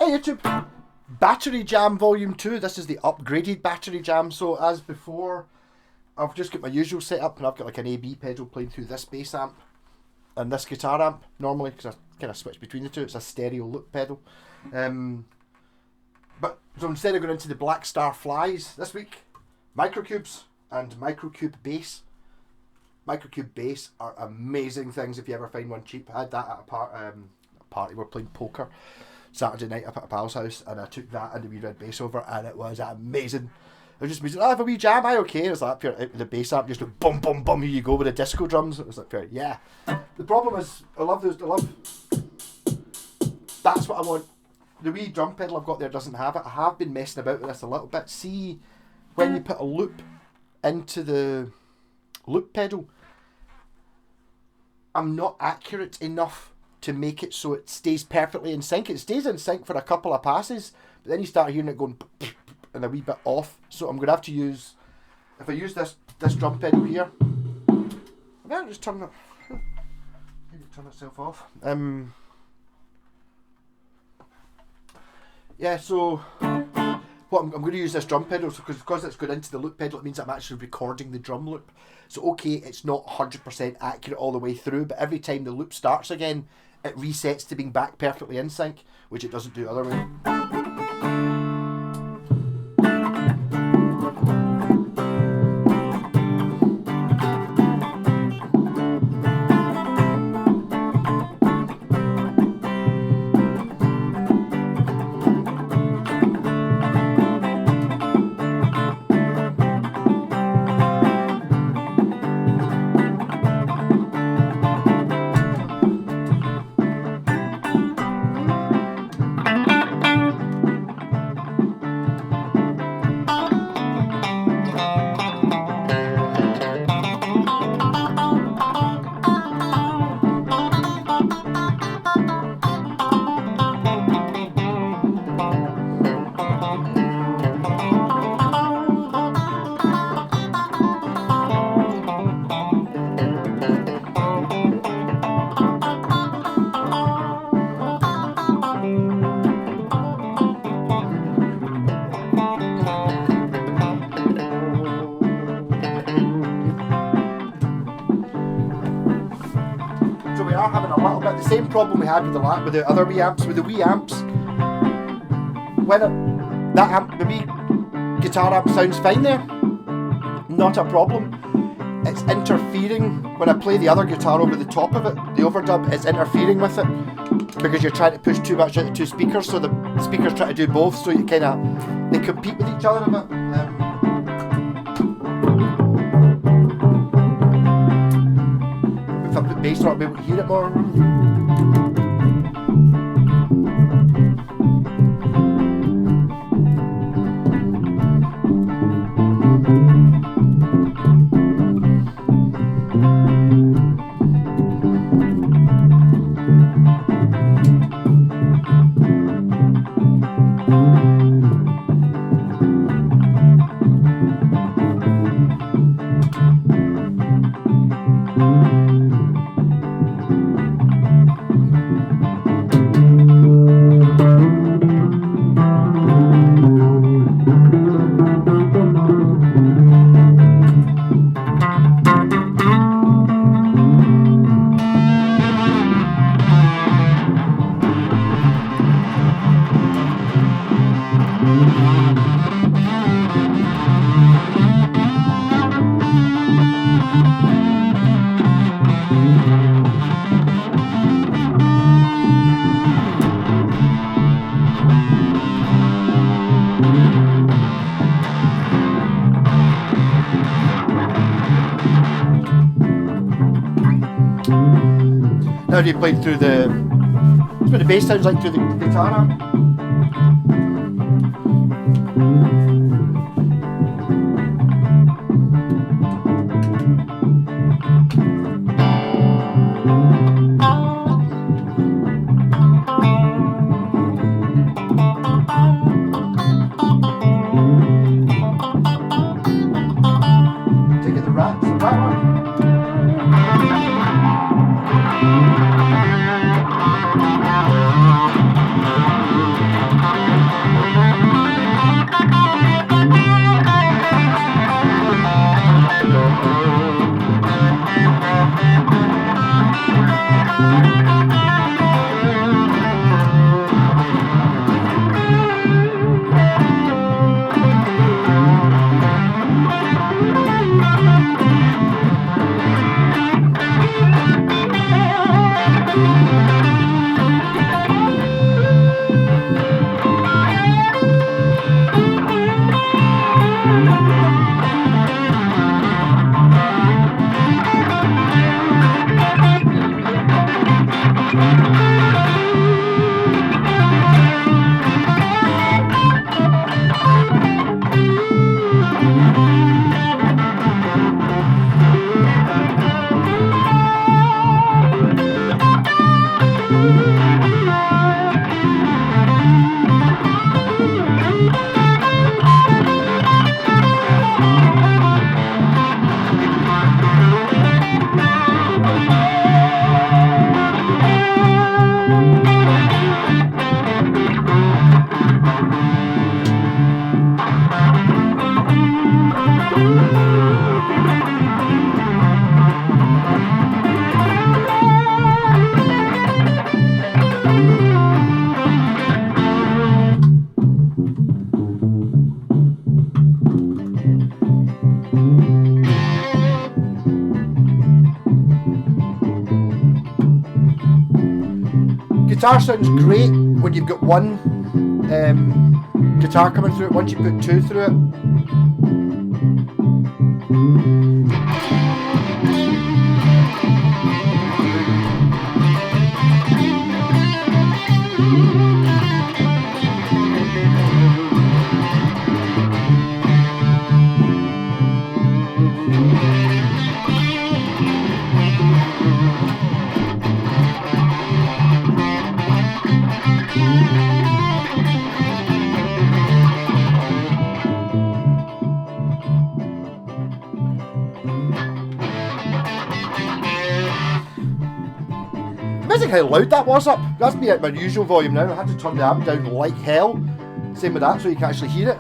YouTube. Battery Jam Volume 2. This is the upgraded Battery Jam. So as before, I've just got my usual setup, and I've got like an AB pedal playing through this bass amp and this guitar amp normally, because I kind of switch between the two. It's a stereo loop pedal. But so instead of going into the Black Star Flies this week, Microcubes and Microcube Bass. Microcube Bass are amazing things if you ever find one cheap. I had that at a party. We're playing poker Saturday night up at a pal's house, and I took that and the wee red bass over, and it was amazing. It was just music. I have a wee jam, I okay? And it's like, the bass amp just like, boom, boom, boom, here you go with the disco drums. It was like, yeah. The problem is, that's what I want. The wee drum pedal I've got there doesn't have it. I have been messing about with this a little bit. See, when you put a loop into the loop pedal, I'm not accurate enough to make it so it stays perfectly in sync. It stays in sync for a couple of passes, but then you start hearing it going and a wee bit off. So I'm going to have to use, if I use this drum pedal here, I better just turn itself off. Yeah, so what I'm going to use this drum pedal, so because it's going into the loop pedal, it means I'm actually recording the drum loop. So okay, it's not 100% accurate all the way through, but every time the loop starts again, it resets to being back perfectly in sync, which it doesn't do other way. The same problem we had with the other wee amps. With the wee amps, when the wee guitar amp sounds fine there, not a problem. It's interfering when I play the other guitar over the top of it. The overdub is interfering with it because you're trying to push too much out the two speakers, so the speakers try to do both, so you they compete with each other a bit. If I put bass on, I'll be able to hear it more. Now you played through that's what the bass sounds like through the guitar amp. Taking the rat one. Guitar sounds great when you've got one guitar coming through it. Once you put two through it, amazing how loud that was up. That's me at my usual volume now. I had to turn the amp down like hell. Same with that, so you can actually hear it.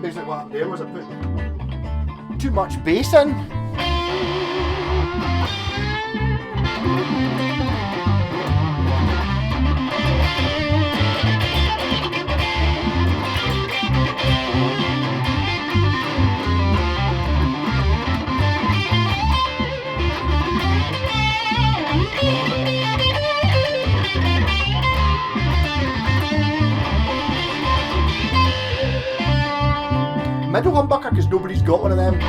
Basically what happened there was I put too much bass in. Middle humbucker, because nobody's got one of them.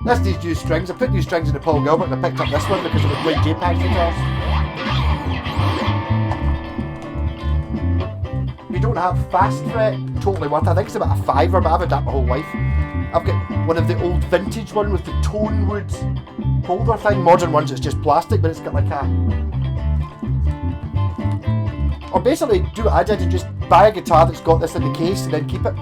That's these new strings. I put new strings in the Paul Gilbert and I picked up this one because of the great J-Pad guitars. We don't have fast fret, totally worth. I think it's about a 5er, but I've had that my whole life. I've got one of the old vintage one with the tone wood holder thing. Modern ones it's just plastic, but it's got like a... Or basically do what I did and just buy a guitar that's got this in the case and then keep it.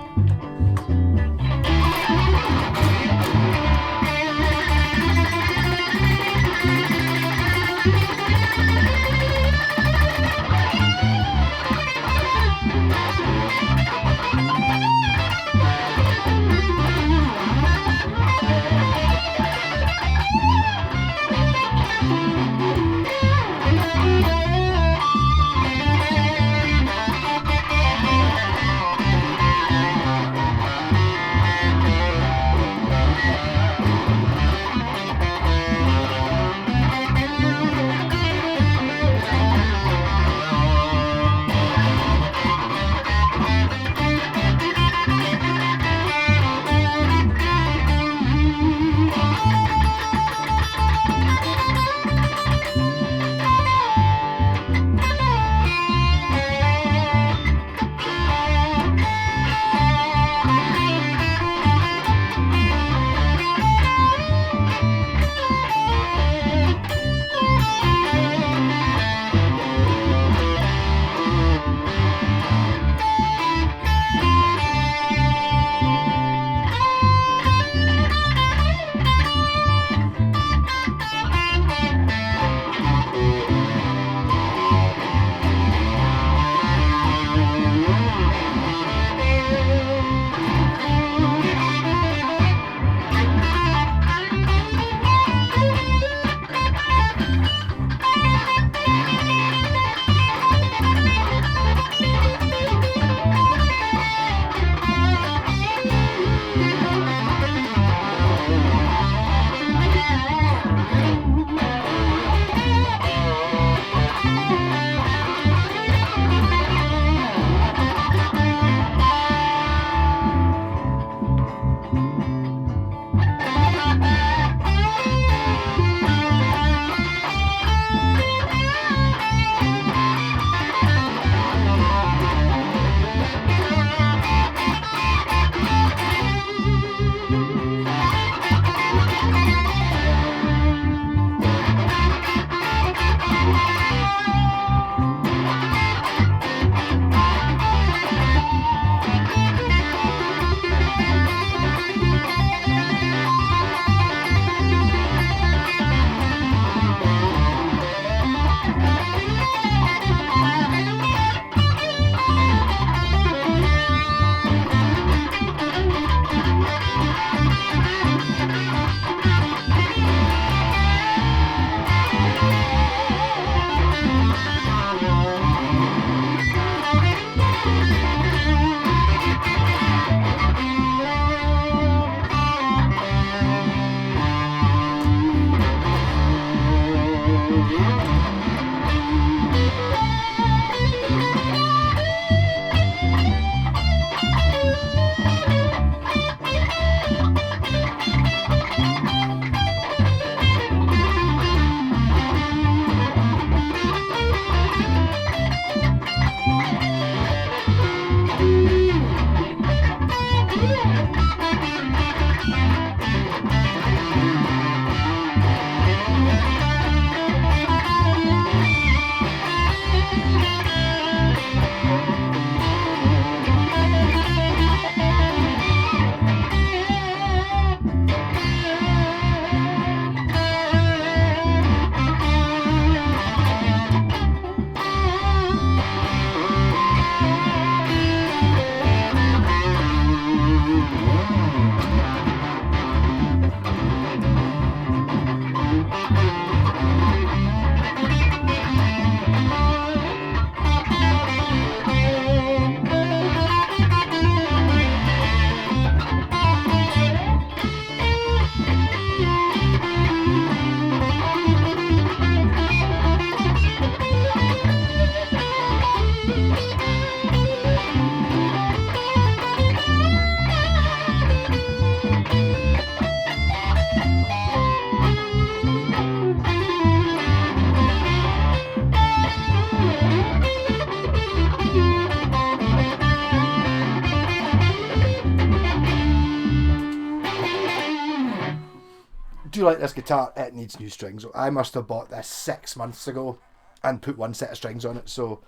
Do you like this guitar? It needs new strings. I must have bought this 6 months ago and put one set of strings on it. So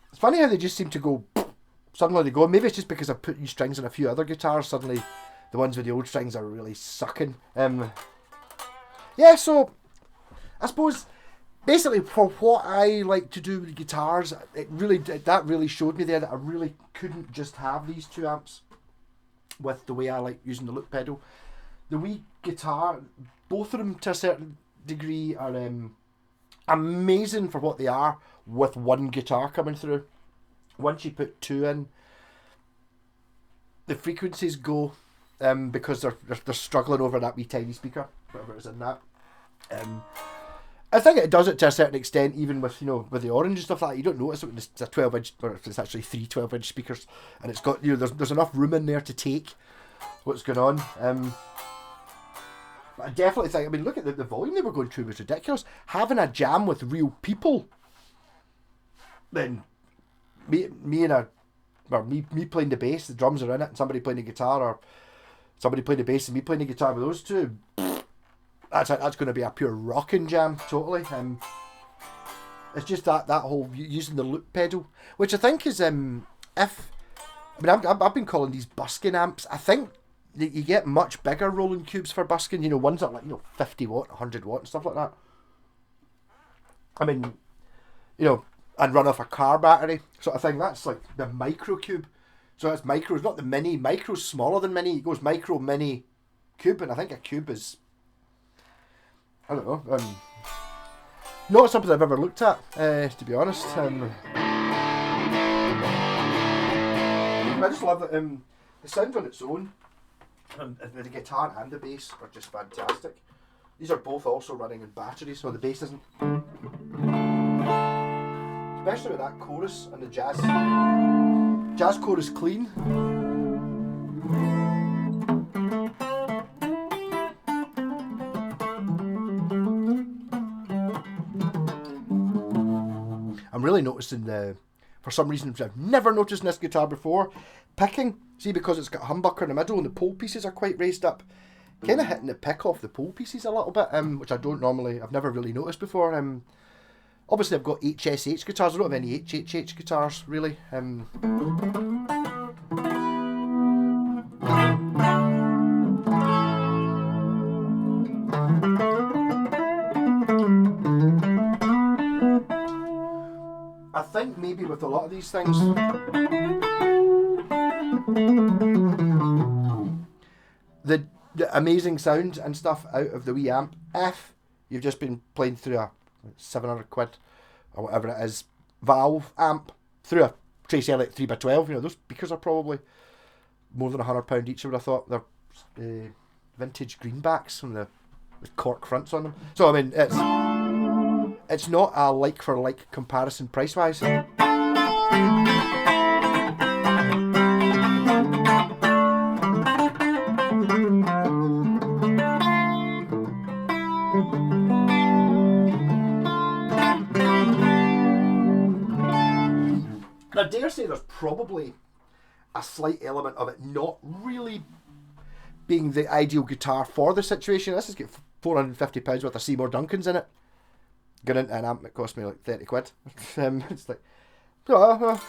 it's funny how they just seem to go, suddenly they go. Maybe it's just because I've put new strings on a few other guitars. Suddenly the ones with the old strings are really sucking. Yeah, so I suppose basically for what I like to do with guitars, that really showed me there that I really couldn't just have these two amps with the way I like using the loop pedal. The wee guitar, both of them to a certain degree are amazing for what they are with one guitar coming through. Once you put two in, the frequencies go because they're struggling over that wee tiny speaker, whatever is in that. I think it does it to a certain extent, even with with the orange and stuff like that. You don't notice it when it's a 12-inch, or if it's actually three 12-inch speakers, and it's got there's enough room in there to take what's going on. I definitely think, I mean, look at the volume they were going through was ridiculous. Having a jam with real people, then me playing the bass, the drums are in it, and somebody playing the guitar, or somebody playing the bass and me playing the guitar with those two, that's going to be a pure rocking jam, totally. It's just that whole using the loop pedal, which I think is I've been calling these busking amps. I think you get much bigger rolling cubes for busking, ones that are like 50 watt, 100 watt and stuff like that. I mean, and run off a car battery sort of thing. That's like the micro cube. So that's micro, it's not the mini. Micro's smaller than mini. It goes micro, mini, cube, and I think a cube is, I don't know, not something I've ever looked at, to be honest. I just love that the sound on its own, and the guitar and the bass are just fantastic. These are both also running in batteries, so the bass isn't, especially with that chorus and the jazz chorus clean. I'm really noticing for some reason I've never noticed in this guitar before, picking. See, because it's got a humbucker in the middle and the pole pieces are quite raised up, kind of hitting the pick off the pole pieces a little bit, which I've never really noticed before. Obviously I've got HSH guitars, I don't have any HHH guitars really. I think maybe with a lot of these things, the amazing sound and stuff out of the wee amp, if you've just been playing through a 700 quid or whatever it is valve amp through a Tracy Elliott 3x12, those speakers are probably more than £100 each. I would have thought. They're vintage greenbacks from the cork fronts on them. So I mean, it's it's not a like for like comparison price wise. I dare say there's probably a slight element of it not really being the ideal guitar for the situation. This has got £450 worth of Seymour Duncans in it. Going into an amp that cost me like 30 quid. It's like, so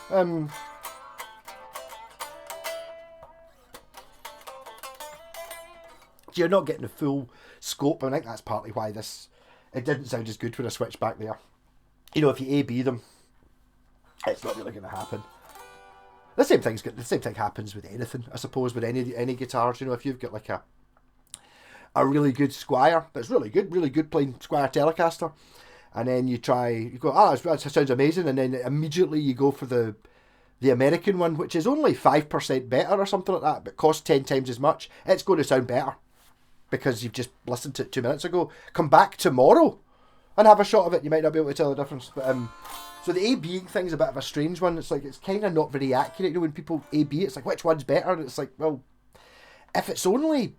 you're not getting the full scope. I think that's partly why it didn't sound as good when I switched back there. You know, if you A-B them, it's not really going to happen. The same thing happens with anything, I suppose, with any guitars. You know, if you've got like a really good Squier, that's really good playing Squier Telecaster, and then you go, that sounds amazing, and then immediately you go for the American one, which is only 5% better or something like that, but costs 10 times as much. It's going to sound better because you've just listened to it 2 minutes ago. Come back tomorrow and have a shot of it. You might not be able to tell the difference, but so the A-Bing thing's a bit of a strange one. It's like, it's kind of not very accurate. You know, when people A-B, it's like, which one's better? And it's like, well, if it's only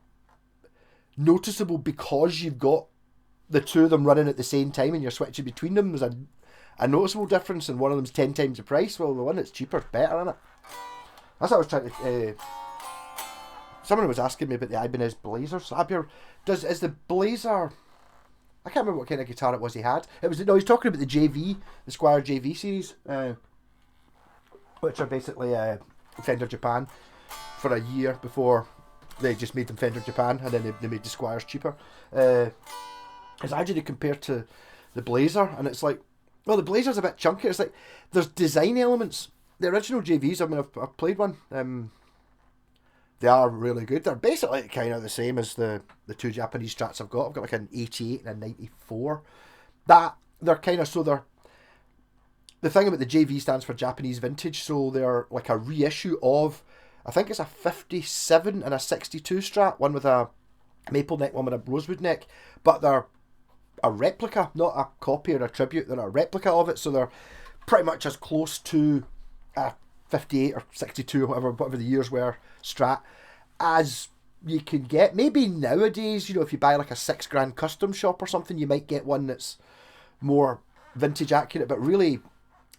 noticeable because you've got the two of them running at the same time and you're switching between them, there's a noticeable difference, and one of them's 10 times the price. Well, the one that's cheaper is better, isn't it? That's what I was trying to... someone was asking me about the Ibanez Blazers. Is the Blazer... I can't remember what kind of guitar it was he had. He's talking about the JV, the Squier JV series, which are basically Fender Japan for a year before they just made them Fender Japan, and then they made the Squiers cheaper. It's actually compared to the Blazer, and it's like, well, the Blazer's a bit chunky. It's like, there's design elements. The original JVs, I mean, I've played one. They are really good. They're basically kind of the same as the two Japanese Strats I've got. I've got like an 88 and a 94. They're kind of, so they're, the thing about the JV stands for Japanese Vintage, so they're like a reissue of, I think it's a 57 and a 62 Strat, one with a maple neck, one with a rosewood neck, but they're a replica, not a copy or a tribute. They're a replica of it, so they're pretty much as close to a 58 or 62 or whatever the years were Strat as you can get. Maybe nowadays, you know, if you buy like a £6,000 custom shop or something, you might get one that's more vintage accurate, but really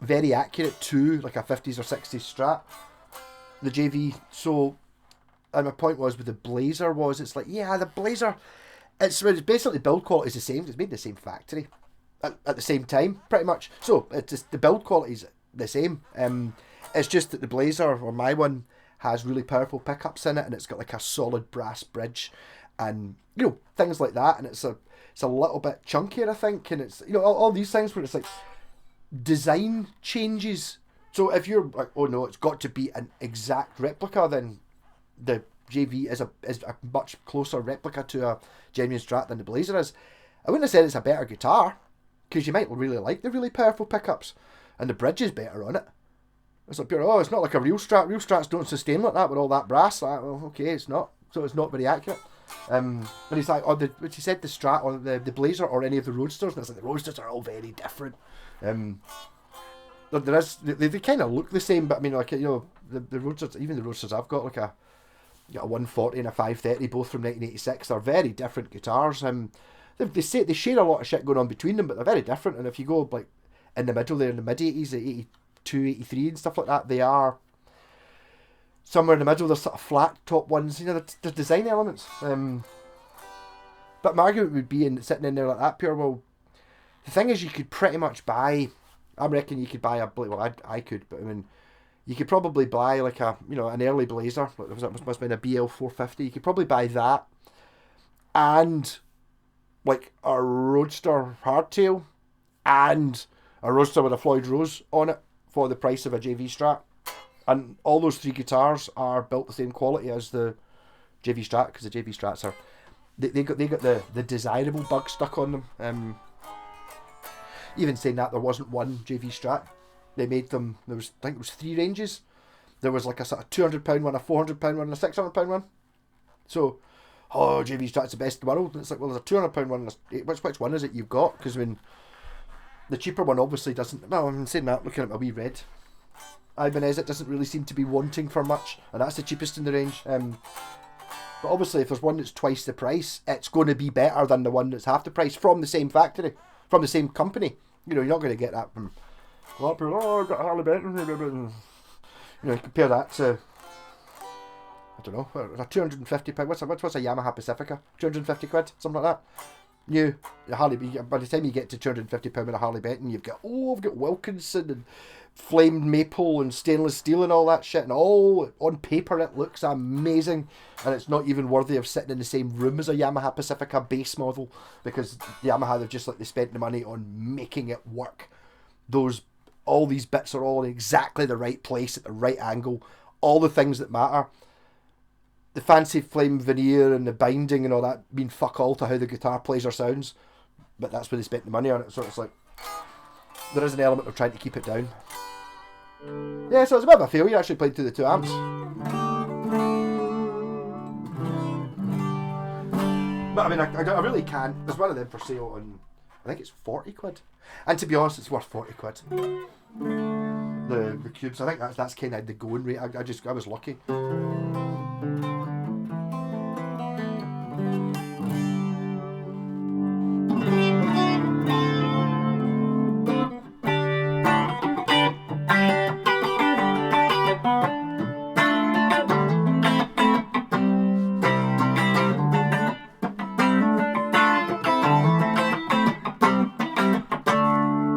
very accurate to like a 50s or 60s Strat, the JV. So, and my point was with the Blazer was, it's like, yeah, the Blazer, it's basically build quality is the same. It's made in the same factory at the same time, pretty much. So it's just, the build quality is the same. It's just that the Blazer, or my one, has really powerful pickups in it, and it's got like a solid brass bridge, and you know, things like that. And it's a little bit chunkier, I think, and it's, you know, all these things where it's like design changes. So if you're like, oh no, it's got to be an exact replica, then the JV is a much closer replica to a genuine Strat than the Blazer is. I wouldn't have said it's a better guitar, because you might really like the really powerful pickups, and the bridge is better on it. It's like, it's not like a real Strat. Real Strats don't sustain like that with all that brass. Like, well, okay, it's not. So it's not very accurate. And he's like, he said the Strat or the Blazer or any of the Roadsters, and it's like, the Roadsters are all very different. There is, they kind of look the same, but I mean, like, you know, the Roadsters, even the Roadsters I've got, like a 140 and a 530, both from 1986. They're very different guitars. They share a lot of shit going on between them, but they're very different. And if you go like in the middle there, in the mid 80s, the 82, 83 and stuff like that, they are somewhere in the middle. They're sort of flat top ones. You know, they're design elements. But my argument would be sitting in there like that, pure. Well, the thing is, you could pretty much buy. I reckon you could buy I could, but I mean, you could probably buy like an early Blazer. It must have been a BL 450. You could probably buy that, and like a Roadster hardtail, and a Roadster with a Floyd Rose on it for the price of a JV Strat. And all those three guitars are built the same quality as the JV Strat, because the JV Strats are they got the desirable bug stuck on them. Even saying that, there wasn't one JV Strat. They made them, I think it was 3 ranges. There was like a sort of £200 one, a £400 one, and a £600 one. So, JV Strat's the best in the world. And it's like, well, there's a £200 one, which one is it you've got? Because I mean, The cheaper one obviously doesn't. Well, I'm saying that looking at my wee red Ibanez, it doesn't really seem to be wanting for much, and that's the cheapest in the range. But obviously, if there's one that's twice the price, it's going to be better than the one that's half the price from the same factory, from the same company. You know, you're not going to get that from. Oh, I've got a Harley Benton. You know, compare that to, I don't know, a £250. What's a Yamaha Pacifica? 250 quid, something like that. New Harley. By the time you get to £250 with a Harley Benton, I've got Wilkinson and flamed maple and stainless steel and all that shit, and all on paper it looks amazing, and it's not even worthy of sitting in the same room as a Yamaha Pacifica base model, because Yamaha, they spent the money on making it work. All these bits are all in exactly the right place at the right angle, all the things that matter. The fancy flame veneer and the binding and all that mean fuck all to how the guitar plays or sounds, but that's where they spent the money on it. So it's like, there is an element of trying to keep it down. Yeah, so it's a bit of a failure actually playing through the 2 amps. But I mean, I really can't. There's one of them for sale on, I think it's 40 quid. And to be honest, it's worth 40 quid. The cubes, I think that's kind of the going rate. I was lucky.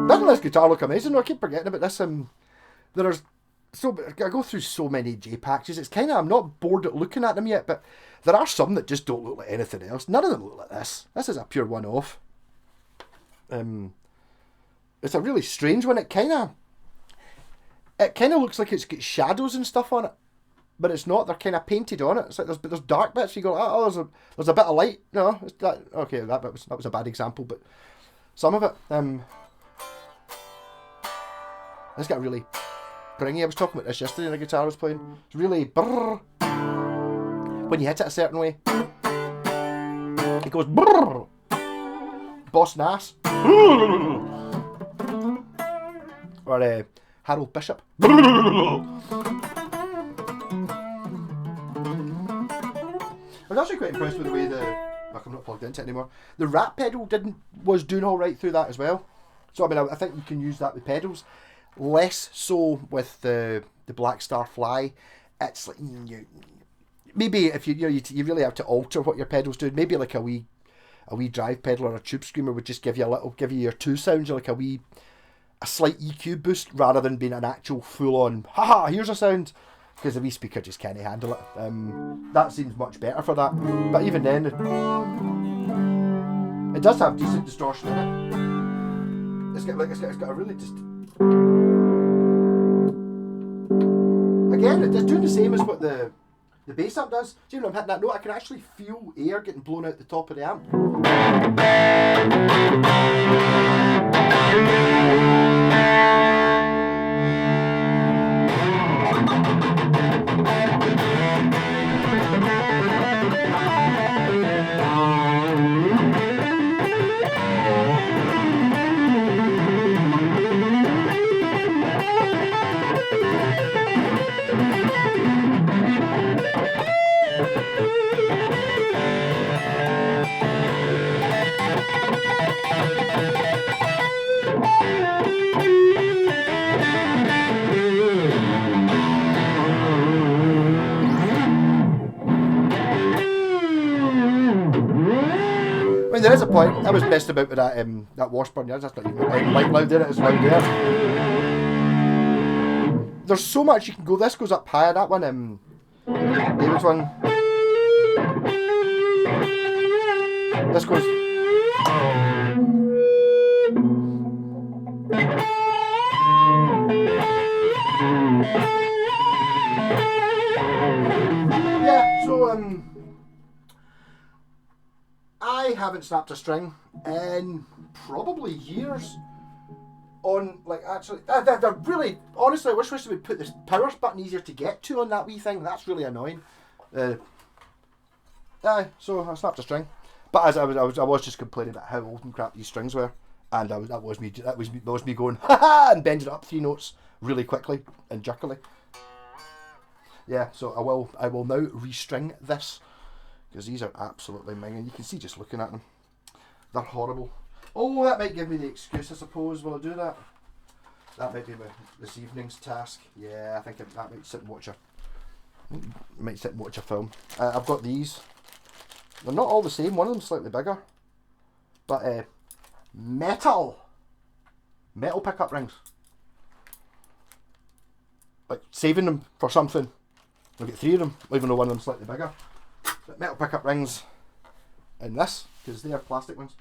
Doesn't this guitar look amazing? I keep forgetting about this. I go through so many J packages. It's kind of, I'm not bored at looking at them yet, but there are some that just don't look like anything else. None of them look like this. This is a pure one-off. It's a really strange one. It kind of looks like it's got shadows and stuff on it, but it's not. They're kind of painted on it. It's like there's dark bits. You go, oh, there's a bit of light. No, it's that. Okay, that was a bad example, but some of it. It's got really bringy. I was talking about this yesterday in a guitar I was playing. It's really brrr. When you hit it a certain way, it goes brrr. Boss Nass. Or Harold Bishop. I was actually quite impressed with the way I'm not plugged into it anymore. The Rat pedal was doing all right through that as well. So I mean, I think you can use that with pedals. Less so with the Black Star Fly. It's like maybe if you really have to alter what your pedals do. Maybe like a wee drive pedal or a tube screamer would just give you your 2 sounds, like a slight EQ boost rather than being an actual full on haha here's a sound, because the wee speaker just can't handle it. That seems much better for that. But even then, it does have decent distortion in it. It's got a really just. Again, it's doing the same as what the bass amp does. See, when I'm hitting that note, I can actually feel air getting blown out the top of the amp. I mean, there is a point. I was messed about with that Washburn. That's not even like loud in it. It's loud there. There's so much you can go. This goes up higher. That one, David's one. This goes. Yeah. So I haven't snapped a string in probably years. On actually, they're really honestly. I wish they would put this power button easier to get to on that wee thing. That's really annoying. So I snapped a string, but as I was just complaining about how old and crap these strings were. And that was me. That was me going ha ha and bending it up 3 notes really quickly and jerkily. Yeah, so I will now restring this because these are absolutely minging. You can see just looking at them, they're horrible. Oh, that might give me the excuse, I suppose. Will I do that? That might be this evening's task. Yeah, I think that might sit and watch a film. I've got these. They're not all the same. One of them's slightly bigger, but metal pickup rings. Like saving them for something. I'll get 3 of them, even though one of them's slightly bigger. But metal pickup rings in this, because they are plastic ones.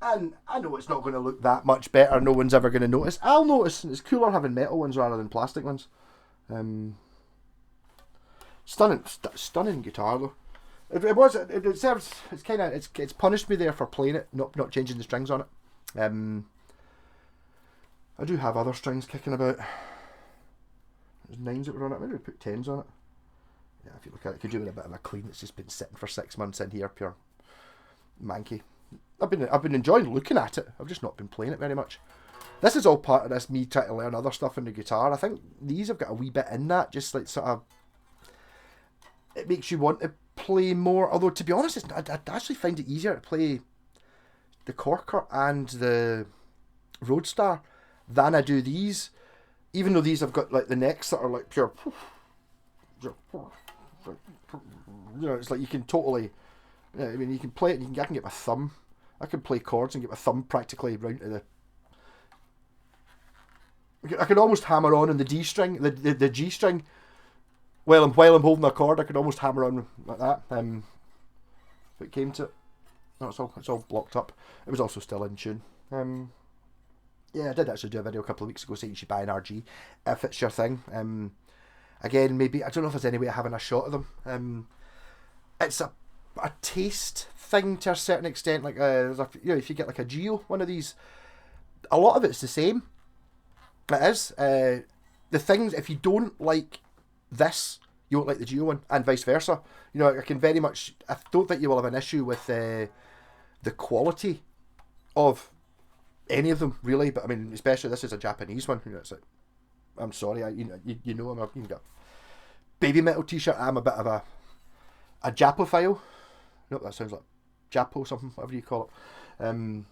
And I know it's not going to look that much better, no one's ever going to notice. I'll notice, it's cooler having metal ones rather than plastic ones. Stunning guitar though. It serves, it's punished me there for playing it, not changing the strings on it. I do have other strings kicking about. There's 9s that were on it, maybe we put 10s on it. Yeah, if you look at it could do with a bit of a clean. It's just been sitting for 6 months in here, pure manky. I've been enjoying looking at it. I've just not been playing it very much. This is all part of this me trying to learn other stuff on the guitar. I think these have got a wee bit in that, just like sort of. It makes you want to play more. Although to be honest, I actually find it easier to play the Corker and the Roadstar than I do these. Even though these have got like the necks that are like pure. You know, it's like you can totally. Yeah, I mean, you can play it. I can get my thumb. I can play chords and get my thumb practically round to the. I can almost hammer on the D string, the G string. While I'm holding a chord, I could almost hammer on like that. If it came to it, no, it's all blocked up. It was also still in tune. Yeah, I did actually do a video a couple of weeks ago saying you should buy an RG if it's your thing. Again, maybe I don't know if there's any way of having a shot of them. It's a taste thing to a certain extent. Like if you get like a Geo, one of these, a lot of it's the same. It is. The things, if you don't like this, you won't like the Geo one, and vice versa. You know, I don't think you will have an issue with the quality of any of them really, but I mean, especially this is a Japanese one. You know, it's like, I'm sorry, you know, I'm a baby metal t-shirt. I'm a bit of a Japophile. Nope, that sounds like Japo something, whatever you call it.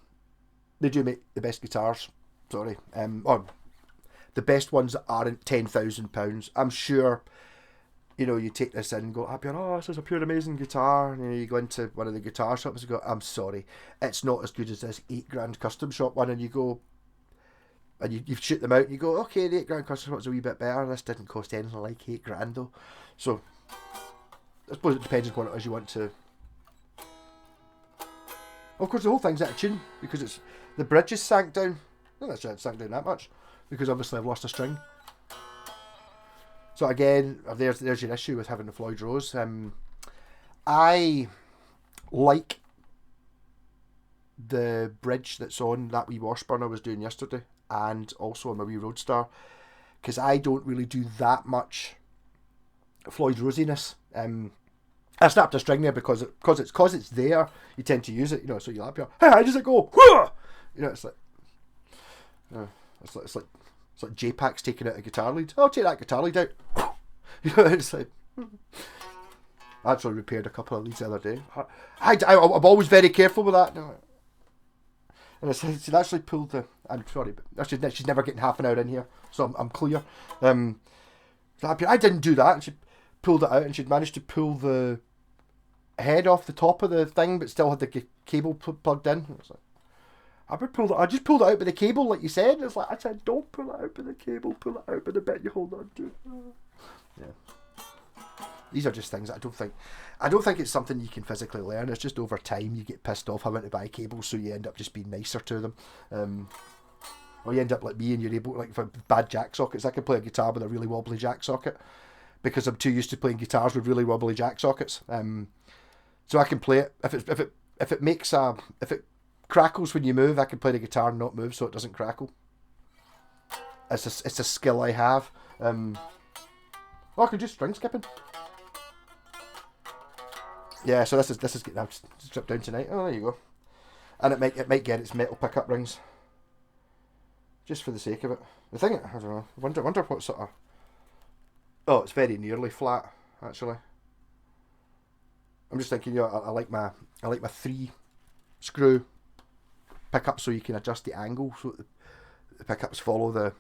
They do make the best guitars. Sorry, or the best ones that aren't £10,000. I'm sure. You know, you take this in and go, this is a pure amazing guitar. And you go into one of the guitar shops and go, I'm sorry, it's not as good as this £8,000 custom shop one. And you go, and you shoot them out and you go, okay, the £8,000 custom shop's a wee bit better. This didn't cost anything like £8,000 though. So, I suppose it depends on what it is you want to. Of course, the whole thing's out of tune because the bridge is sank down. Not that it's sank down that much because obviously I've lost a string. So again, there's your issue with having the Floyd Rose. I like the bridge that's on that wee Washburn I was doing yesterday, and also on my wee Roadstar, because I don't really do that much Floyd Rosiness. I snapped a string there because it's there. You tend to use it, you know. So you'll have your, hey, how does it go? You know, it's like J-Pac's taking out a guitar lead. I'll take that guitar lead out. You know, it's like. I actually repaired a couple of leads the other day. I'm always very careful with that. And she'd actually pulled the. I'm sorry, but she's never getting half an hour in here, so I'm clear. I didn't do that, and she pulled it out, and she'd managed to pull the head off the top of the thing, but still had the cable plugged in. It was like, I just pulled it out with the cable, like you said. It's like I said, don't pull it out with the cable, pull it out with the bit you hold on to. Yeah. These are just things that I don't think it's something you can physically learn. It's just over time you get pissed off having to buy cables, so you end up just being nicer to them. Or you end up like me and you're able to, like, for bad jack sockets. I can play a guitar with a really wobbly jack socket because I'm too used to playing guitars with really wobbly jack sockets. So I can play it if it crackles when you move. I can play the guitar and not move, so it doesn't crackle. It's a skill I have. I can do string skipping. Yeah, so this is getting stripped down tonight. Oh, there you go. And it might get its metal pickup rings. Just for the sake of it. The thing, I don't know, I wonder what sort of... Oh, it's very nearly flat, actually. I'm just thinking, you know, I like my 3 screw pickup so you can adjust the angle so the pickups follow the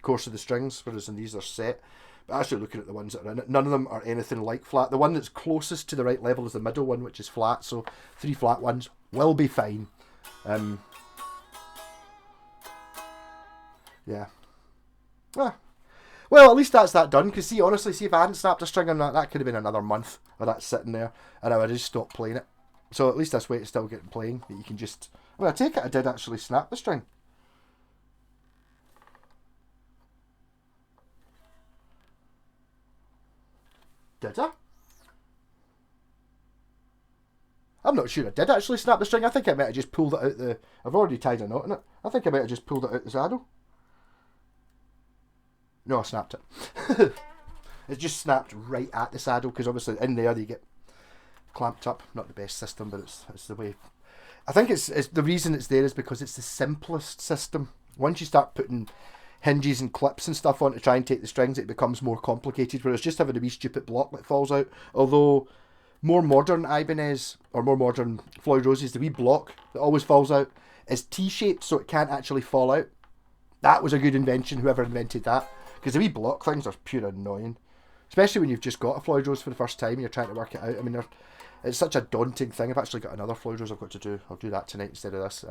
course of the strings, whereas in these they're set. But actually looking at the ones that are in it, none of them are anything like flat. The one that's closest to the right level is the middle one, which is flat, so 3 flat ones will be fine. Yeah. Ah. Well, at least that's that done, because see, honestly, see if I hadn't snapped a string on that could have been another month of that sitting there, and I would have just stopped playing it. So at least this way it's still getting playing, that you can just... Well, I take it I did actually snap the string. Did I? I'm not sure I did actually snap the string. I think I might have just pulled it out the... I've already tied a knot in it. I think I might have just pulled it out the saddle. No, I snapped it. It just snapped right at the saddle, because obviously in there you get clamped up. Not the best system, but it's the way... I think it's the reason it's there is because it's the simplest system. Once you start putting hinges and clips and stuff on to try and take the strings, it becomes more complicated, whereas just having a wee stupid block that falls out. Although more modern Ibanez, or more modern Floyd Roses, the wee block that always falls out is T-shaped, so it can't actually fall out. That was a good invention, whoever invented that, because the wee block things are pure annoying, especially when you've just got a Floyd Rose for the first time and you're trying to work it out. I mean, it's such a daunting thing. I've actually got another Floyd Rose I've got to do. I'll do that tonight instead of this.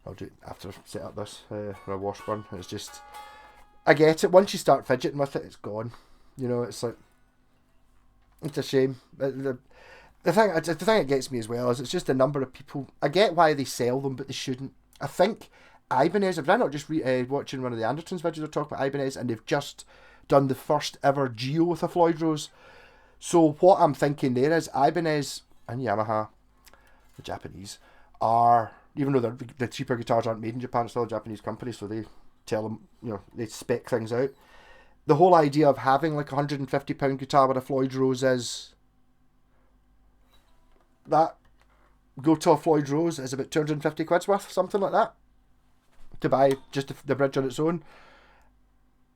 I'll do it after I set up this for a wash burn. It's just, I get it. Once you start fidgeting with it, it's gone. You know, it's like, it's a shame. The thing that gets me as well is it's just the number of people. I get why they sell them, but they shouldn't. I think Ibanez, if I'm not just watching one of the Andertons videos, they're talking about Ibanez, and they've just done the first ever Geo with a Floyd Rose. So what I'm thinking there is Ibanez and Yamaha, the Japanese, are, even though the cheaper guitars aren't made in Japan, it's still a Japanese company, so they tell them, you know, they spec things out. The whole idea of having like a £150 guitar with a Floyd Rose is that go to a Floyd Rose is about 250 quid's worth, something like that, to buy just the bridge on its own.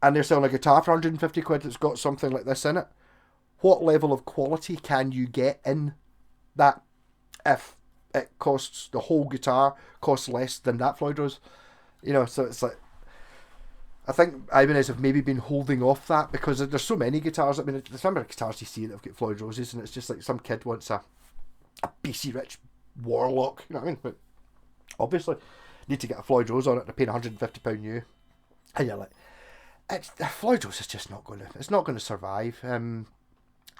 And they're selling a guitar for 150 quid that's got something like this in it. What level of quality can you get in that if it costs, the whole guitar costs less than that Floyd Rose? You know, so it's like, I think Ibanez have maybe been holding off that because there's so many guitars. I mean, there's a number of guitars you see that have got Floyd Roses, and it's just like some kid wants a BC Rich Warlock, you know what I mean? But obviously, need to get a Floyd Rose on it, they're paying £150 new. And you're like, Floyd Rose is just not going to, it's not going to survive.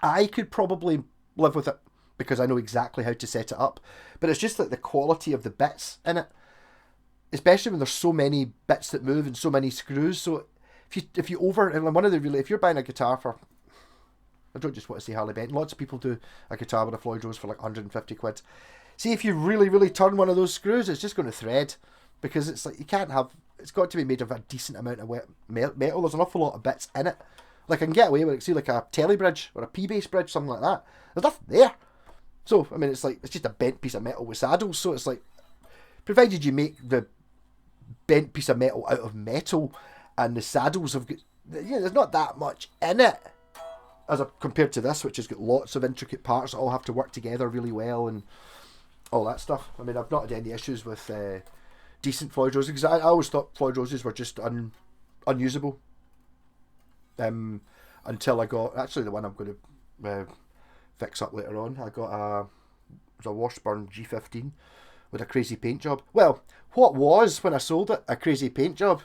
I could probably live with it because I know exactly how to set it up, but it's just like the quality of the bits in it, especially when there's so many bits that move and so many screws. So if you if you're buying a guitar for, I don't just want to say Harley Benton, lots of people do a guitar with a Floyd Rose for like 150 quid. See, if you really turn one of those screws, it's just going to thread, because it's like, you can't have, it's got to be made of a decent amount of metal. There's an awful lot of bits in it. Like, I can get away with it, see, like a telly bridge or a P-bass bridge, something like that. There's nothing there. So, I mean, it's like, it's just a bent piece of metal with saddles. So it's like, provided you make the bent piece of metal out of metal and the saddles have got, yeah, there's not that much in it compared to this, which has got lots of intricate parts that all have to work together really well and all that stuff. I mean, I've not had any issues with decent Floyd Roses, because I always thought Floyd Roses were just unusable. Until I got, actually the one I'm going to fix up later on, I got it was a Washburn G15 with a crazy paint job. Well, what was, when I sold it, a crazy paint job?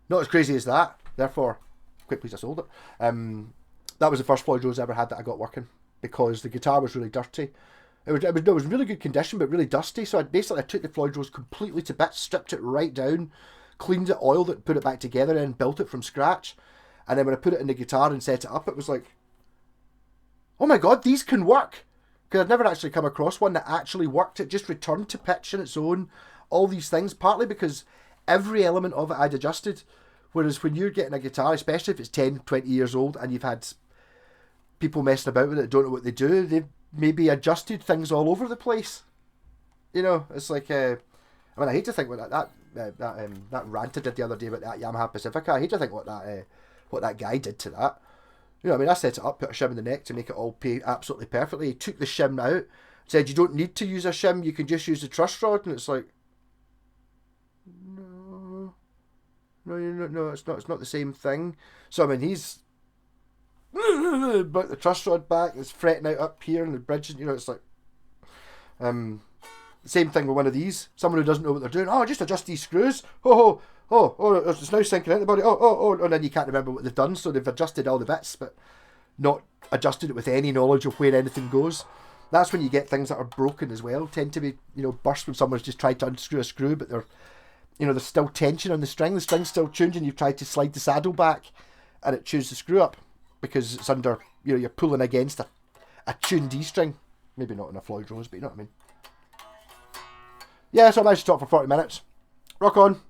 Not as crazy as that, therefore, quite pleased I sold it. That was the first Floyd Rose I ever had that I got working, because the guitar was really dirty. It was in really good condition, but really dusty, so I took the Floyd Rose completely to bits, stripped it right down, cleaned it, oiled it, put it back together, and built it from scratch. And then when I put it in the guitar and set it up, it was like, oh my god, these can work! Because I'd never actually come across one that actually worked. It just returned to pitch on its own, all these things, partly because every element of it I'd adjusted. Whereas when you're getting a guitar, especially if it's 10, 20 years old, and you've had people messing about with it that don't know what they do, they've maybe adjusted things all over the place. You know, it's like, I mean, I hate to think what that rant I did the other day about that Yamaha Pacifica. I hate to think what that guy did to that. You know, I mean, I set it up, put a shim in the neck to make it all pay absolutely perfectly. He took the shim out, said you don't need to use a shim, you can just use the truss rod, and it's like, no, no, it's not the same thing. So I mean, he's brought the truss rod back, it's fretting out up here, and the bridge, you know, it's like, same thing with one of these. Someone who doesn't know what they're doing. Oh, just adjust these screws. It's now sinking into the body. And then you can't remember what they've done, so they've adjusted all the bits, but not adjusted it with any knowledge of where anything goes. That's when you get things that are broken as well. Tend to be, you know, burst when someone's just tried to unscrew a screw, but there's still tension on the string. The string's still tuned, and you've tried to slide the saddle back, and it chews the screw up because it's under, you know, you're pulling against a tuned D string. Maybe not in a Floyd Rose, but you know what I mean. Yeah, so I managed to talk for 40 minutes. Rock on.